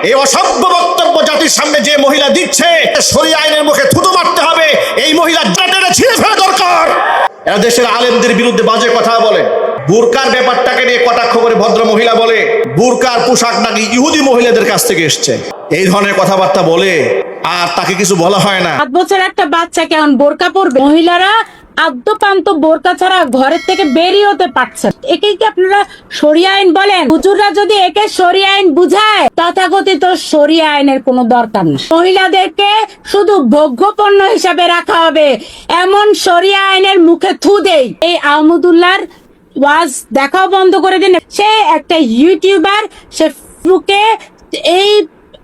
এই অসভ্য বক্তব্য জাতির সামনে যে মহিলা দিচ্ছে, শরীয়ত আইনের মুখে থুতু মারতে হবে। এই মহিলা টেনে ছিঁড়ে ফেলা দরকার। এরা দেশের আলেমদের বিরুদ্ধে বাজে কথা বলে, বুরকার ব্যাপারটাকে নিয়ে কটাক্ষ করে ভদ্র মহিলা বলে বুরকার পোশাক নাকি ইহুদি মহিলাদের কাছ থেকে এসছে, এই ধরনের কথাবার্তা বলে, আর তাকে কিছু বলা হয় না। 7 বছর একটা বাচ্চা কেমন বোরকা পরবে? মহিলারা আদ্যপান্ত বোরকা ছাড়া ঘরের থেকে বেরিয়ে হতে পারছে। একে কি আপনারা শরিয়া আইন বলেন? হুজুররা যদি একে শরিয়া আইন বুঝায়, তথাকথিত শরিয়া আইনের কোনো দরকার নেই। মহিলাদেরকে শুধু ভোগ্য পণ্য হিসাবে রাখা হবে, এমন শরিয়া আইনের মুখে থু দেই। এই আহমদুল্লাহর ওয়াজ দেখাও বন্ধ করে দিন। সে একটা ইউটিউবার, সে ফেসবুকে এই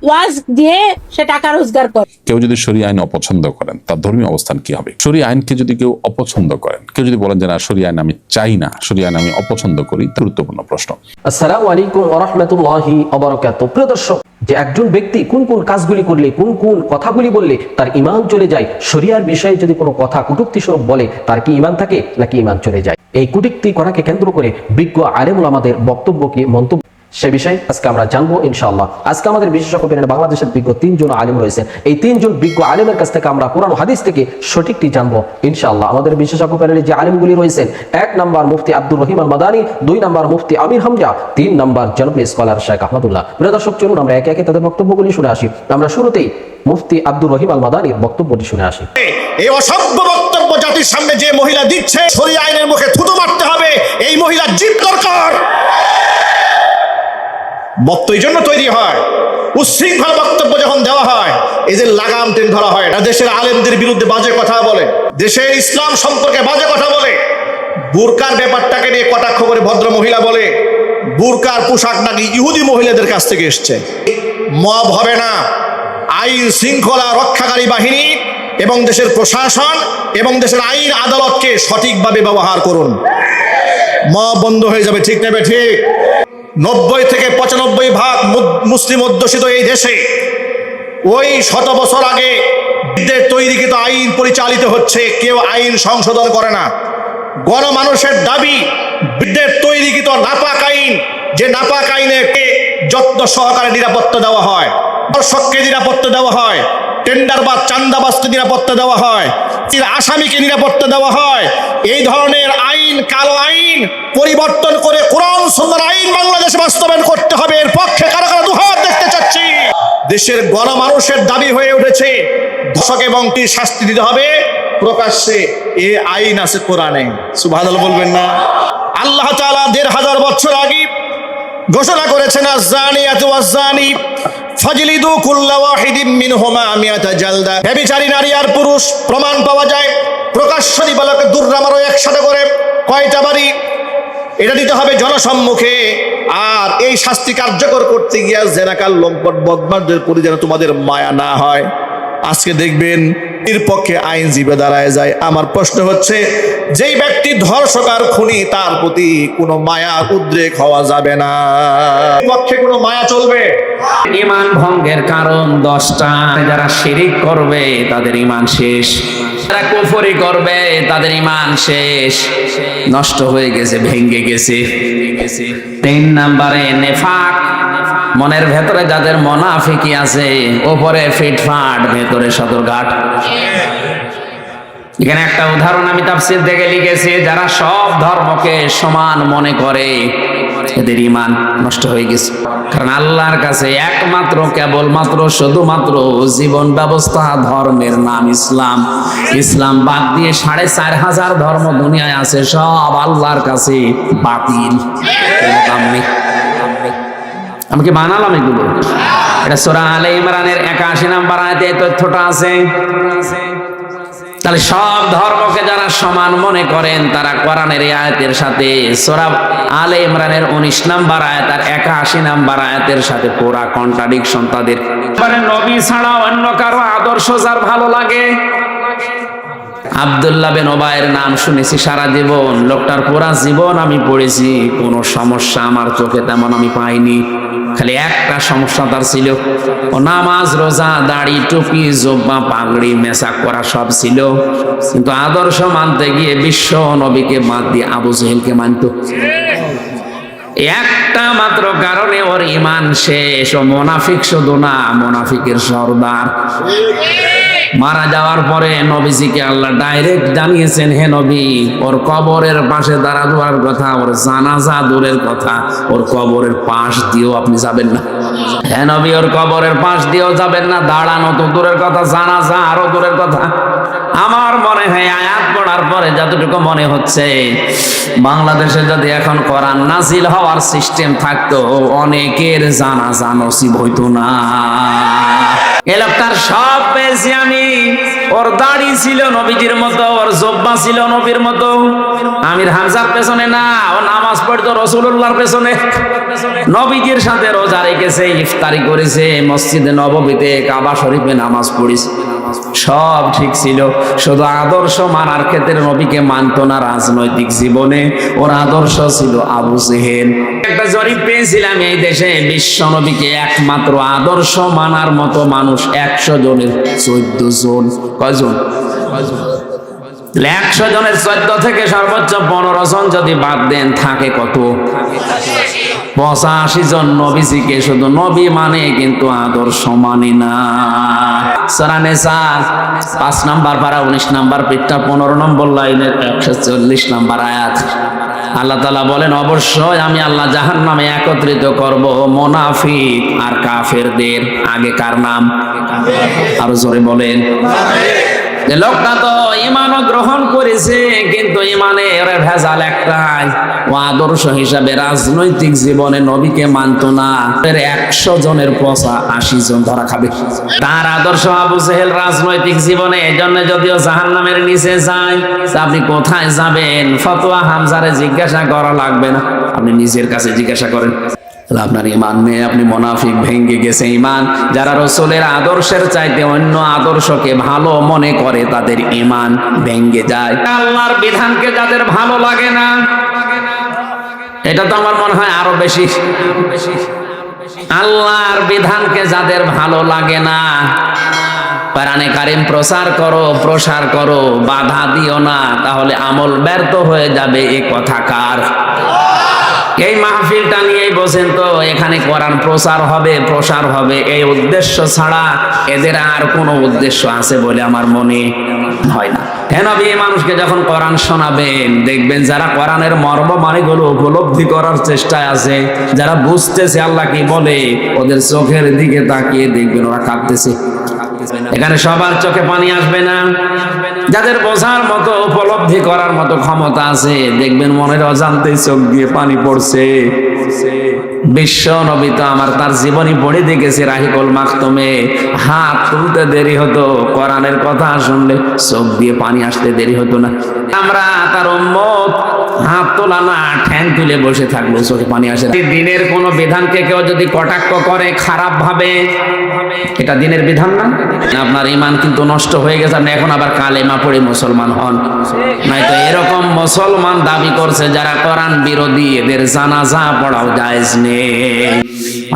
ওয়াজ দিয়ে সে টাকা রোজগার করে। কেউ যদি শরিয়া আইন অপছন্দ করেন, তার ধর্মীয় অবস্থান কি হবে? শরিয়া আইনকে যদি কেউ অপছন্দ করেন, কেউ যদি বলেন যে না শরিয়া আইন আমি চাই না, শরিয়া আইন আমি অপছন্দ করি, গুরুত্বপূর্ণ প্রশ্ন। আসসালামু আলাইকুম ওয়া রাহমাতুল্লাহি ওয়া বারাকাতুহু। প্রিয় দর্শক, যে একজন ব্যক্তি কোন কোন কাজগুলি করলে, কোন কোন কথাগুলি বললে তার ঈমান চলে যায়, শরিয়ার বিষয়ে যদি কোনো কথা কটূক্তি স্বরূপ বলে, তার কি ঈমান থাকে নাকি ঈমান চলে যায়? এই কটূক্তি করাকে কেন্দ্র করে বিজ্ঞ আলেম ওলামাদের বক্তব্য কি, মন্তব্য, সে বিষয়ে আজকে আমরা জানবো ইনশাআল্লাহ। আজকে আমাদের বিশেষজ্ঞ প্যানেলে বাংলাদেশের বিজ্ঞ 3 জন আলেম রয়েছেন। এই 3 জন বিজ্ঞ আলেমের কাছ থেকে আমরা কোরআন হাদিস থেকে সঠিকটি জানবো ইনশাআল্লাহ। আমাদের বিশেষজ্ঞ প্যানেলে যে আলেমগুলি রয়েছেন, 1 নম্বর মুফতি আব্দুর রহিম আল মাদানী, 2 নম্বর মুফতি আমির হামজা, 3 নম্বর জনপ্রিয় স্কলার শেখ আহমদুল্লাহ। প্রিয় দর্শক, চলুন আমরা একে একে তাদের বক্তব্যগুলি শুনে আসি। আমরা শুরুতেই মুফতি আব্দুর রহিম আল মাদানীর বক্তব্যটি শুনে আসি। এই অসভ্য বক্তব্য জাতির সামনে যে মহিলা দিচ্ছে, শরীয়ত আইনের মুখে থুতু মারতে হবে। এই মহিলার জিপ দরকার। বক্তব্য এই জন্য তৈরি হয়, উচ্ছৃঙ্খল বক্তব্য যখন দেওয়া হয়, এই যে লাগাম টেনে ধরা হয়। দেশের আলেমদের বিরুদ্ধে বাজে কথা বলে, দেশের ইসলাম সম্পর্কে বাজে কথা বলে, বুরকার ব্যাপারটাকে নিয়ে কটাক্ষ করে ভদ্র মহিলা বলে বুরকার পোশাক নাকি ইহুদি মহিলাদের কাছ থেকে এসছে। মব হবে না। আইন শৃঙ্খলা রক্ষাকারী বাহিনী এবং দেশের প্রশাসন এবং দেশের আইন আদালতকে সঠিকভাবে ব্যবহার করুন, মব বন্ধ হয়ে যাবে। ঠিক নেবে ঠিক। 90 থেকে 95% মুসলিম অধ্যুষিত এই দেশে ওই 100 বছর আগে তৈরিকৃত আইন পরিচালিত হচ্ছে, কেউ আইন সংশোধন করে না। গণমানুষের দাবি বিদ্যের তৈরিকৃত নাপাক আইন, যে নাপাক আইনে যত্ন সহকারে নিরাপত্তা দেওয়া হয়, দর্শককে নিরাপত্তা দেওয়া হয়, টেন্ডার বা চান্দাবাজকে নিরাপত্তা দেওয়া হয়, আসামিকে নিরাপত্তা দেওয়া হয়। এই ধরনের আইন, কালো আইন পরিবর্তন করে কোরআন সুন্নাহর আইন বাংলাদেশে বাস্তবায়ন করতে হবে। এর পক্ষে কারা কারা দুহাত দেখতে চাচ্ছি। দেশের গণমানুষের দাবি হয়ে উঠেছে দর্শক এবং শাস্তি দিতে হবে প্রকাশ্যে। এই আইন আছে কোরআনে, সুবহানাল্লাহ বলবেন না? আল্লাহ তাআলা 1500 বছর আগে ঘোষণা করেছেন, আয-যানিয়াতু ওয়াজ-যানি ফাজলিদু কুল্লা ওয়াহিদিম মিনহুমা মিয়াতা জালদা। ব্যভিচারী নারী আর পুরুষ প্রমাণ পাওয়া যায়, প্রকাশ্য দিবালোকে দুর্রা মারো একসাথে করে। কয়টা বাড়ি? এটা দিতে হবে জনসম্মুখে। আর এই শাস্তি কার্যকর করতে গিয়ে জেনাকার লম্পট বদমাশদের প্রতি যেন তোমাদের মায়া না হয়। আজকে দেখবেন এর পক্ষে আইনজীবী দাঁড়ায় যায়। আমার প্রশ্ন হচ্ছে, যেই ব্যক্তি ধর্ষক আর খুনি, তার প্রতি কোনো মায়া উদ্রেক হওয়া যাবে না, পক্ষে কোনো মায়া চলবে? ঈমান ভঙ্গের কারণ 10টা। যারা শিরিক করবে তাদের ঈমান শেষ, যারা কুফরি করবে তাদের ঈমান শেষ, নষ্ট হয়ে গেছে, ভেঙে গেছে। 3 নম্বরে নেফাক, মনের ভেতরে যাদের মুনাফিকি আছে, উপরে ফিটফাট, ভেতরে সদরঘাট। এখানে একটা উদাহরণ আমি তাফসীর থেকে লিখেছি, যারা সব ধর্মকে সমান মনে করে এদের ঈমান নষ্ট হয়ে গেছে। কারণ আল্লাহর কাছে একমাত্র, কেবলমাত্র, শুধুমাত্র জীবন ব্যবস্থা ধর্মের নাম ইসলাম। ইসলাম বাদ দিয়ে 4500 ধর্ম দুনিয়ায় আছে, সব আল্লাহর কাছে বাতিল। আমি কি বানালাম এগুলো? এটা সূরা আলে ইমরানের 81 নম্বর আয়াতে এই তথ্যটা আছে। তাহলে সব ধর্মকে যারা সমান মনে করেন, তারা কোরআনের এই আয়াতের সাথে সূরা আলে ইমরানের 19 নম্বর আয়াত আর 81 নম্বর আয়াতের সাথে পুরা কন্ট্রাডিকশন তাদের। মানে নবী ছাড়া অন্য কারো আদর্শ যার ভালো লাগে। আব্দুল্লাহ বিন ওবায়ের নাম শুনেছি সারা জীবন, লোকটার পুরা জীবন আমি পড়েছি, কোনো সমস্যা আমার চোখে তেমন আমি পাইনি। খালি একটা সমস্যা তার ছিল, ও নামাজ, রোজা, দাড়ি, টুপি, জুব্বা, পাগড়ি, মেসাক করা সব ছিল, কিন্তু আদর্শ মানতে গিয়ে বিশ্ব নবীকে বাদ দিয়ে আবু জেহেলকে মানত। একটা মাত্র কারণে ওর ইমান শেষ। ও মুনাফিক শুধু না, মুনাফিকের সর্দার। মারা যাওয়ার পরে নবীজিকে আল্লাহ ডাইরেক্ট জানিয়েছেন, হে নবী, ওর কবরের পাশে দাঁড়ানোর কথা, ওর জানাজা দূরের কথা, ওর কবরের পাশ দিয়েও আপনি যাবেন না। হে নবী, ওর কবরের পাশ দিয়েও যাবেন না, দাঁড়ানো তো দূরের কথা, জানাজা আরো দূরের কথা। আমার মনে হয় আয়াত পড়ার পরে যতটুকু মনে হচ্ছে, বাংলাদেশে যদি এখন কোরআন নাজিল হওয়ার সিস্টেম থাকতো, অনেকের জানাজা নসিব হইতো না। এ লোকটার সব পেয়েছি আমি। ওর দাড়ি ছিল নবীজির মতো, ওর জব্বা ছিল নবীর মতো। আমির হামজার পেছনে না, ও নামাজ পড়তো রাসূলুল্লাহর পেছনে। নবীজির সাথে রোজা রেখেছে, ইফতারি করেছে, মসজিদে নববীতে, কাবা শরীফে নামাজ পড়েছে, সব ঠিক ছিল। শুধু আদর্শ মানার ক্ষেত্রে নবীকে মানতো না। রাজনৈতিক জীবনে ওর আদর্শ ছিল আবু জেহেল। একটা জরিপ পেয়েছিলাম এই দেশে, বিশ্ব নবীকে একমাত্র আদর্শ মানার মতো মানুষ 100 জনের 14 জন। কয়জন? 100 জনের 14 থেকে সর্বোচ্চ 15 জন যদি বাদ দেন, থাকে কত? 85 জন নবীজিকে শুধু নবী মানে, কিন্তু আদর্শ মানে না। সূরা নিসা 5 নাম্বার পারা 19 নাম্বার পৃষ্ঠা 15 নম্বর লাইনের 140 নাম্বার আয়াত। আল্লাহ তাআলা বলেন, অবশ্যই আমি আল্লাহ জাহান্নামে একত্রিত করব মুনাফিক আর কাফেরদের। আগে কার নাম? আরো জোরে বলেন। যে লোকটা তো ঈমানও গ্রহণ করেছে, কিন্তু ঈমানের ভেজাল একটাই, ও আদর্শ হিসাবে রাজনৈতিক জীবনে নবীকে মানতো না। 100 জনের 85 জন ধরা খাবে। তার আদর্শ আবু জেহেল রাজনৈতিক জীবনে। এজন্য যদিও জাহান্নামের নিচে যায়, আপনি কোথায় যাবেন ফতোয়া হামজারে জিজ্ঞাসা করা লাগবে না, আপনি নিজের কাছে জিজ্ঞাসা করেন। আপনার ঈমান নেই, আপনি মুনাফিক, ভেঙ্গে গেছে ঈমান। যারা রাসূলের আদর্শের চাইতে অন্য আদর্শকে ভালো মনে করে, তাদের ঈমান ভেঙ্গে যায়। আল্লাহর বিধানকে যাদের ভালো লাগে না, এটা তো আমার মনে হয় আরো বেশি। আল্লাহর বিধানকে যাদের ভালো লাগে না, কোরআনে কারীম প্রচার করো, প্রসার করো, বাধা দিও না, তাহলে আমল ব্যর্থ হয়ে যাবে। এ কথা কার? এই মাহফিলটা নিয়েই বসেন তো, এখানে কোরআন প্রচার হবে, প্রসার হবে, এই উদ্দেশ্য ছাড়া এদের আর কোনো উদ্দেশ্য আছে বলে আমার মনে হয় না। হ্যাঁ, নবী মানুষকে যখন কোরআন শোনাবেন, দেখবেন যারা কোরআনের মর্ম মানেগুলো উপলব্ধি করার চেষ্টায় আছে, যারা বুঝতেছে আল্লাহ কি বলে, ওদের চোখের দিকে তাকিয়ে দেখবেন ওরা কাঁদতেছে। এখানে সবার চোখে পানি আসবে না। যাদের বোঝার মতো, উপলব্ধি করার মতো ক্ষমতা আছে, দেখবেন মনের অজান্তেই চোখ দিয়ে পানি পড়ছে। বিশ্ব নবী তো আমার তার জীবনী পড়ে দেখেছি, রাহিকুল মাকতুমে হাত তুলতে দেরি হতো, কোরআনের কথা শুনলে চোখ দিয়ে পানি আসতে দেরি হতো না। আমরা তার উম্মত হাত তোলা না, ঠ্যাং তুলে বসে থাকলো, চোখে পানি আসে না। দিনের কোন বিধানকে কেউ যদি কটাক্ষ করে খারাপ ভাবে, এটা দিনের বিধান না। আপনার ঈমান কিন্তু নষ্ট হয়ে গেছে, আপনি এখন আবার কালেমা পড়ে মুসলমান হন। নয়তো এরকম মুসলমান দাবি করছে যারা কোরআন বিরোধী, এদের জানাজা পড়াও জায়েজ নেই।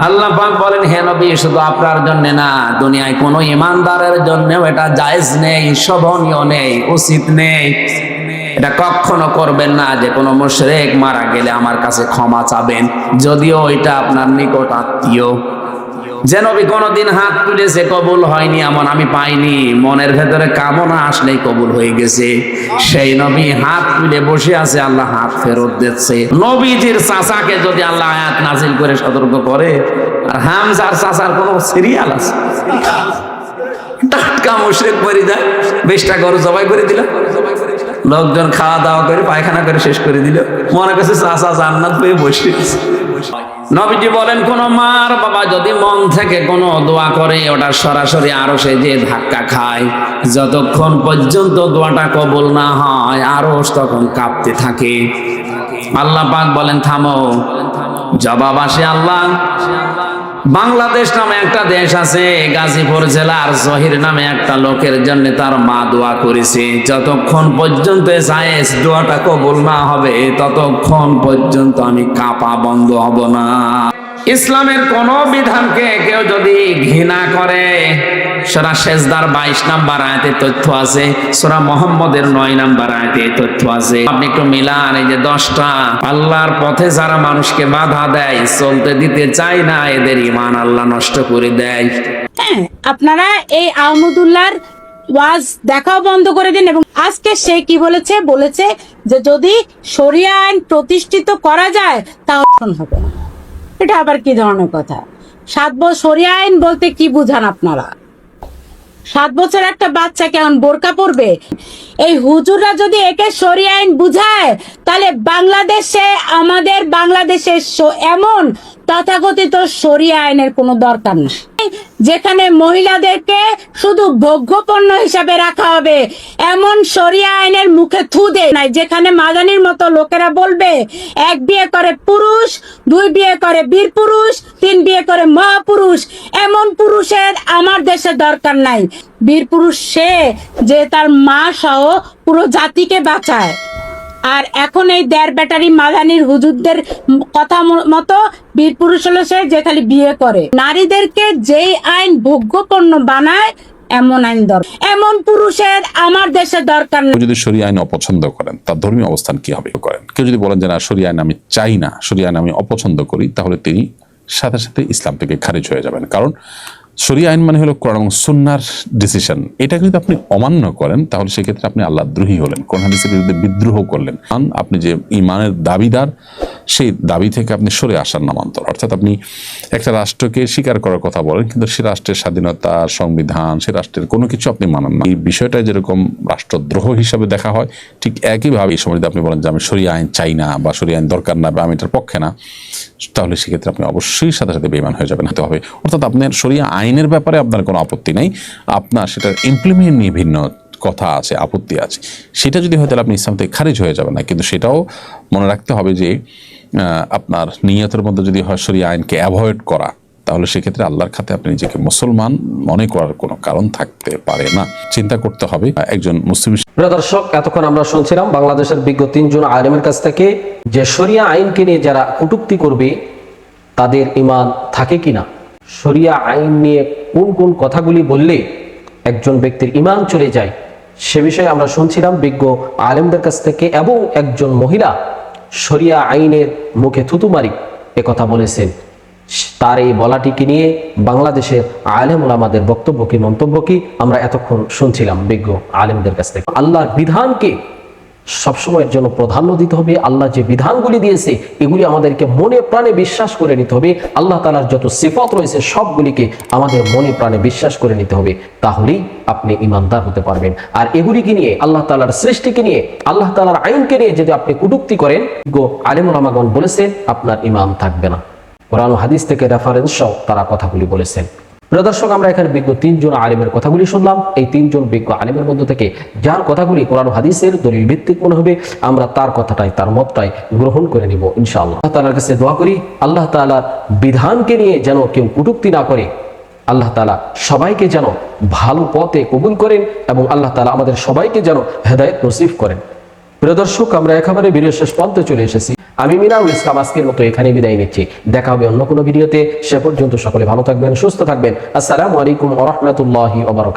আল্লাহ পাক বলেন, হে নবী, শুধু আপনার জন্য না, দুনিয়ায় কোনো ইমানদারের জন্যও এটা জায়েজ নেই, শোভনীয় নেই, উচিত নেই। এটা কখনো করবেন না যে কোনো মুশরিক মারা গেলে আমার কাছে ক্ষমা চাবেন, যদিও এটা আপনার নিকট আত্মীয়। যে নবী কোনদিন হাত তুলেছে কবুল হয়নি এমন আমি পাইনি, মনের ভেতরে কামনা আসলেই কবুল হয়ে গেছে। সেই নবী হাত তুলে বসে আছে, আল্লাহ হাত ফেরত দিচ্ছে। নবীজির চাচাকে যদি আল্লাহ আয়াত নাজিল করে সতর্ক করে, আর হামজার চাচার কোন সিরিয়াল আছে? টাটকা মুশরিক মরে যায়, 20টা গরু জবাই করে দিল, লোকজন খাওয়া দাওয়া করে পায়খানা করে শেষ করে দিল, মনে করছে চাচা জান্নাত পেয়ে বসে। নবীজি বলেন, কোন মার বাবা যদি মন থেকে কোনো দোয়া করে, ওটা সরাসরি আরশে যে ধাক্কা খায়। যতক্ষণ পর্যন্ত দোয়াটা কবুল না হয়, আরশ তখন কাঁপতে থাকে। আল্লাহ পাক বলেন, থামো, জবাব আসে আল্লাহ। বাংলাদেশ নামে একটা দেশ আছে, গাজীপুর জেলার জহির নামে একটা লোকের জন্য তার মা দোয়া করেছে, যতক্ষণ পর্যন্ত জায়েজ দোয়াটা কবুল না হবে, ততক্ষণ পর্যন্ত আমি কাঁপা বন্ধ হব না। ইসলামের কোন বিধানকে কেউ যদি ঘৃণা করে, সূরা সেজদার 22 নম্বর আয়াতে তথ্য আছে, সূরা মুহাম্মদের 9 নম্বর আয়াতে তথ্য আছে। আপনি একটু মিলান, এই যে 10টা আল্লাহর পথে যারা মানুষকে বাধা দেয়, চলতে দিতে চায় না, এদের ঈমান আল্লাহ নষ্ট করে দেয়। হ্যাঁ, আপনারা এই আহমদুল্লাহর ওয়াজ দেখাও বন্ধ করে দিন। এবং আজকে সে কি বলেছে, বলেছে যে যদি শরিয়া আইন প্রতিষ্ঠিত করা যায় তাহলে হবে না। এটা আবার কি ধরনের কথা? 7 বছর শরিয়া আইন বলতে কি বুঝান আপনারা? 7 বছর একটা বাচ্চা কেমন বোরকা পরবে? এই হুজুররা যদি একে শরিয়া আইন বুঝায় তাহলে বাংলাদেশে, আমাদের বাংলাদেশে এমন তথাকথিত শরিয়া আইনের কোনো দরকার নেই, যেখানে মহিলাদেরকে শুধু ভোগ্য পণ্য হিসাবে রাখা হবে, এমন শরিয়া আইনের মুখে থু দেয় নাই। যেখানে মাদানির মতো লোকেরা বলবে 1 বিয়ে করে পুরুষ, 2 বিয়ে করে বীর পুরুষ, 3 বিয়ে করে মহাপুরুষ, এমন পুরুষের আমার দেশে দরকার নাই। বীর পুরুষ সে যে তার মা সহ পুরো জাতিকে বাঁচায়। আর এখন এই দেড় ব্যাটারি মাদানির হুজুরদের কথা মতো বীর পুরুষ হলো সে যে খালি বিয়ে করে। নারীদেরকে যেই আইন ভোগ্যপণ্য বানায় এমন আইন দরকার, এমন পুরুষের আমার দেশে দরকার নেই। যদি শরিয়া আইন অপছন্দ করেন, তার ধর্মীয় অবস্থান কি হবে করেন? কেউ যদি বলেন যে না, শরিয়া আইন আমি চাই না, শরিয়া আইন আমি অপছন্দ করি, তাহলে তিনি সাথে সাথে ইসলাম থেকে খারিজ হয়ে যাবেন। কারণ শরিয়া আইন মানে হলো কোরআন এবং সুন্নাহর ডিসিশন। এটা যদি আপনি অমান্য করেন তাহলে সেক্ষেত্রে আপনি আল্লাহ দ্রোহী হলেন, কোরআন হাদিসের বিরুদ্ধে বিদ্রোহ করলেন। আপনি যে ঈমানের দাবিদার, সেই দাবি থেকে আপনি সরে আসার নামান্তর। অর্থাৎ আপনি একটা রাষ্ট্রকে স্বীকার করার কথা বলেন, কিন্তু সে রাষ্ট্রের স্বাধীনতা, সংবিধান, সে রাষ্ট্রের কোনো কিছু আপনি মানেন না। এই বিষয়টা যেরকম রাষ্ট্রদ্রোহ হিসাবে দেখা হয়, ঠিক একইভাবে এই সময় যদি আপনি বলেন যে আমি শরিয়া আইন চাই না বা শরিয়া আইন দরকার না বা আমি এটার পক্ষে না, তাহলে সেক্ষেত্রে আপনি অবশ্যই সাথে সাথে বেঈমান হয়ে যাবেন, হতে হবে। অর্থাৎ আপনার শরিয়া আইনের ব্যাপারে আপনার কোনো আপত্তি নেই, আপনার সেটার ইমপ্লিমেন্ট নিয়ে ভিন্ন কথা আছে, আপত্তি আছে। সেটা যদি হয় তাহলে আপনি ইসলাম থেকে খারিজ হয়ে যাবেন না। কিন্তু সেটাও মনে রাখতে হবে যে আপনার নিয়তের মধ্যে যদি হয় শরিয়া আইনকে অ্যাভয়েড করা, তাহলে সেক্ষেত্রে আল্লাহর খাতে আপনি নিজেকে মুসলমান মনে করার কোনো কারণ থাকতে পারে না। চিন্তা করতে হবে একজন মুসলিম। প্রিয় দর্শক, এতক্ষণ আমরা শুনছিলাম বাংলাদেশের বিজ্ঞ 3 জন আলেমের কাছ থেকে যে শরিয়া আইনকে নিয়ে যারা কটূক্তি করবে তাদের ঈমান থাকে কিনা, শরিয়া আইন নিয়ে কোন কোন কথাগুলি বললে একজন ব্যক্তির ঈমান চলে যায়, সে বিষয়ে আমরা শুনছিলাম বিজ্ঞ আলেমদের কাছ থেকে। এবং একজন মহিলা শরিয়া আইনের মুখে থুতুমারি কথা বলেছেন। তার এই বলাটিকে নিয়ে বাংলাদেশের আলেম ওলামাদের বক্তব্য কি, মন্তব্য কি, আমরা এতক্ষণ শুনছিলাম বিজ্ঞ আলেমদের কাছ থেকে। আল্লাহর বিধানকে সবসময়ের জন্য প্রাধান্য দিতে হবে। আল্লাহ যে বিধানগুলি দিয়েছে এগুলি আমাদেরকে মনে প্রাণে বিশ্বাস করে নিতে হবে। আল্লাহ তাআলার যত সিফাত রয়েছে সবগুলিকে আমাদের মনে প্রাণে বিশ্বাস করে নিতে হবে, তাহলেই আপনি ঈমানদার হতে পারবেন। আর এগুলিকে নিয়ে, আল্লাহ তাআলার সৃষ্টিকে নিয়ে, আল্লাহ তাআলার আইনকে নিয়ে যদি আপনি কটূক্তি করেন, আলেম ওলামাগণ বলেছেন আপনার ঈমান থাকবে না। কোরআন ও হাদিস থেকে রেফারেন্স সহ তারা কথাগুলি বলেছেন। প্রিয় দর্শক, আমরা এখানে বিজ্ঞ 3 জন আলেমের কথাগুলি শুনলাম। এই 3 জন বিজ্ঞ আলেমের মধ্য থেকে যার কথাগুলি কোরআন ও হাদিসের দলিল ভিত্তিক মনে হবে, আমরা তার কথাটাই, তার মতটাই গ্রহণ করে নিব ইনশাআল্লাহ। আল্লাহ তাআলার কাছে দোয়া করি আল্লাহ তাআলার বিধানকে নিয়ে যেন কেউ কটূক্তি না করে, আল্লাহ তাআলা সবাইকে যেন ভালো পথে কবুল করেন এবং আল্লাহ তাআলা আমাদের সবাইকে যেন হেদায়েত নসিব করেন। প্রিয় দর্শক, আমরা একেবারে ভিডিও শেষ পর্যন্ত চলে এসেছি। আমি মিনারুল ইসলাম আজকের মতো এখানে বিদায় নিচ্ছি। দেখা হবে অন্য কোনো ভিডিওতে। সে পর্যন্ত সকলে ভালো থাকবেন, সুস্থ থাকবেন। আসসালামু আলাইকুম ওয়া রাহমাতুল্লাহি ওয়া বারাকাতুহু।